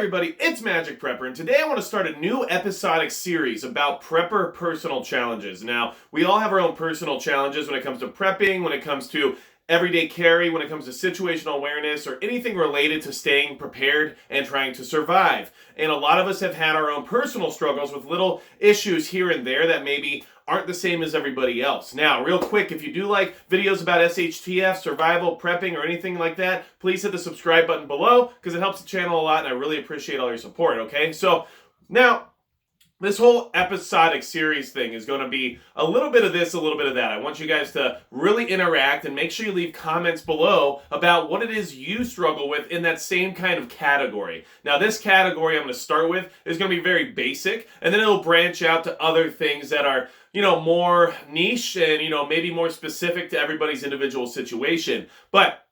everybody, it's Magic Prepper, and today I want to start a new episodic series about prepper personal challenges. Now, we all have our own personal challenges when it comes to prepping, when it comes to everyday carry, when it comes to situational awareness, or anything related to staying prepared and trying to survive. And a lot of us have had our own personal struggles with little issues here and there that maybe aren't the same as everybody else. Now, real quick, if you do like videos about SHTF, survival, prepping, or anything like that, please hit the subscribe button below because it helps the channel a lot and I really appreciate all your support, okay? So, now, this whole episodic series thing is going to be a little bit of this, a little bit of that. I want you guys to really interact and make sure you leave comments below about what it is you struggle with in that same kind of category. Now, this category I'm going to start with is going to be very basic, and then it'll branch out to other things that are, more niche and, maybe more specific to everybody's individual situation. But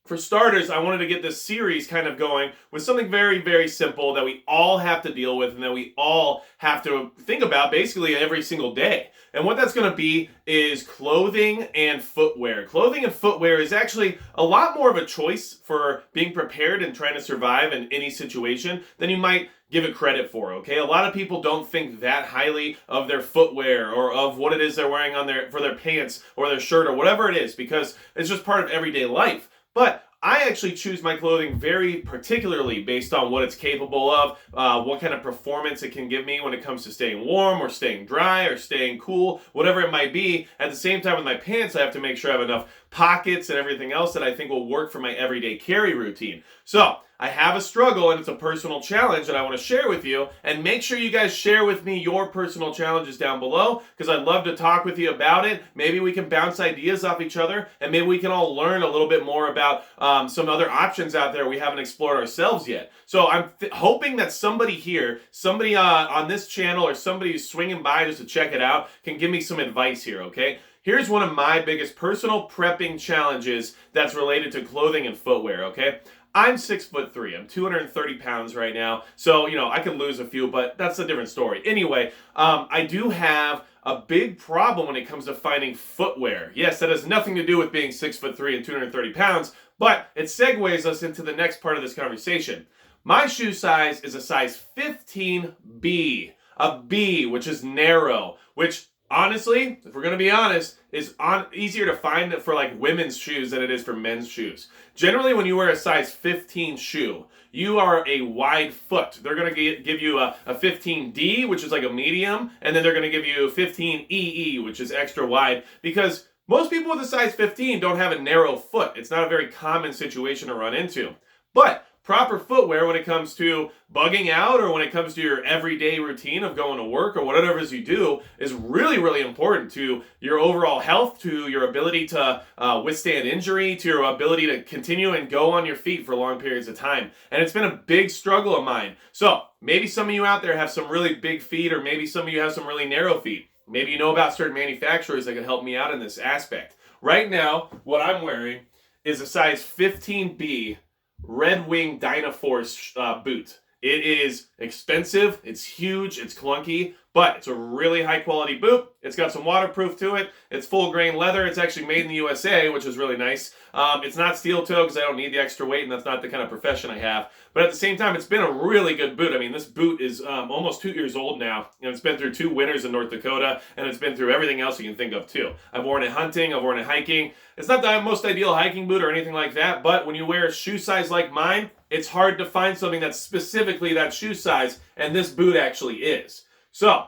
for starters, I wanted to get this series kind of going with something very, very simple that we all have to deal with and that we all have to think about basically every single day. And what that's going to be is clothing and footwear. Clothing and footwear is actually a lot more of a choice for being prepared and trying to survive in any situation than you might give it credit for, okay? A lot of people don't think that highly of their footwear or of what it is they're wearing on for their pants or their shirt or whatever it is because it's just part of everyday life. But I actually choose my clothing very particularly based on what it's capable of, what kind of performance it can give me when it comes to staying warm or staying dry or staying cool, whatever it might be. At the same time with my pants, I have to make sure I have enough pockets and everything else that I think will work for my everyday carry routine. So, I have a struggle and it's a personal challenge that I want to share with you, and make sure you guys share with me your personal challenges down below because I'd love to talk with you about it. Maybe we can bounce ideas off each other and maybe we can all learn a little bit more about some other options out there we haven't explored ourselves yet. So I'm hoping that somebody here, somebody on this channel or somebody who's swinging by just to check it out can give me some advice here, okay? Here's one of my biggest personal prepping challenges that's related to clothing and footwear, okay? I'm 6'3". I'm 230 pounds right now. So, I could lose a few, but that's a different story. Anyway, I do have a big problem when it comes to finding footwear. Yes, that has nothing to do with being 6'3" and 230 pounds, but it segues us into the next part of this conversation. My shoe size is a size 15B. A B, which is narrow, which honestly, if we're going to be honest, is easier to find for like women's shoes than it is for men's shoes. Generally, when you wear a size 15 shoe, you are a wide foot. They're going to give you a 15D, which is like a medium, and then they're going to give you 15EE, which is extra wide, because most people with a size 15 don't have a narrow foot. It's not a very common situation to run into. But proper footwear when it comes to bugging out or when it comes to your everyday routine of going to work or whatever it is you do is really, really important to your overall health, to your ability to withstand injury, to your ability to continue and go on your feet for long periods of time. And it's been a big struggle of mine. So maybe some of you out there have some really big feet, or maybe some of you have some really narrow feet. Maybe you know about certain manufacturers that can help me out in this aspect. Right now, what I'm wearing is a size 15B Red Wing Dynaforce boot. It is expensive, it's huge, it's clunky, but it's a really high quality boot. It's got some waterproof to it. It's full grain leather. It's actually made in the USA, which is really nice. It's not steel toe because I don't need the extra weight and that's not the kind of profession I have. But at the same time, it's been a really good boot. I mean, this boot is almost 2 years old now. And it's been through 2 winters in North Dakota, and it's been through everything else you can think of too. I've worn it hunting, I've worn it hiking. It's not the most ideal hiking boot or anything like that, but when you wear a shoe size like mine, it's hard to find something that's specifically that shoe size, and this boot actually is. So,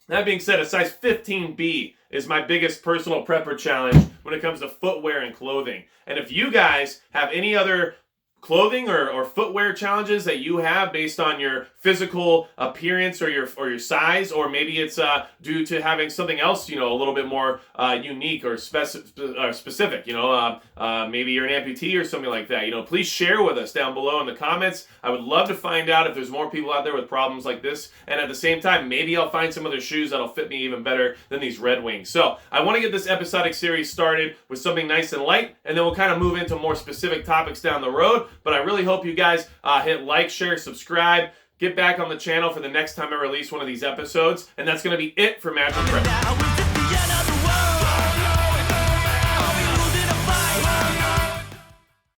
that being said, a size 15B is my biggest personal prepper challenge when it comes to footwear and clothing. And if you guys have any other clothing or footwear challenges that you have based on your physical appearance or your size, or maybe it's due to having something else, a little bit more unique or specific, maybe you're an amputee or something like that, please share with us down below in the comments. I would love to find out if there's more people out there with problems like this, and at the same time, maybe I'll find some other shoes that'll fit me even better than these Red Wings. So I want to get this episodic series started with something nice and light, and then we'll kind of move into more specific topics down the road. But I really hope you guys hit like, share, subscribe, get back on the channel for the next time I release one of these episodes. And that's going to be it for Magic Prep.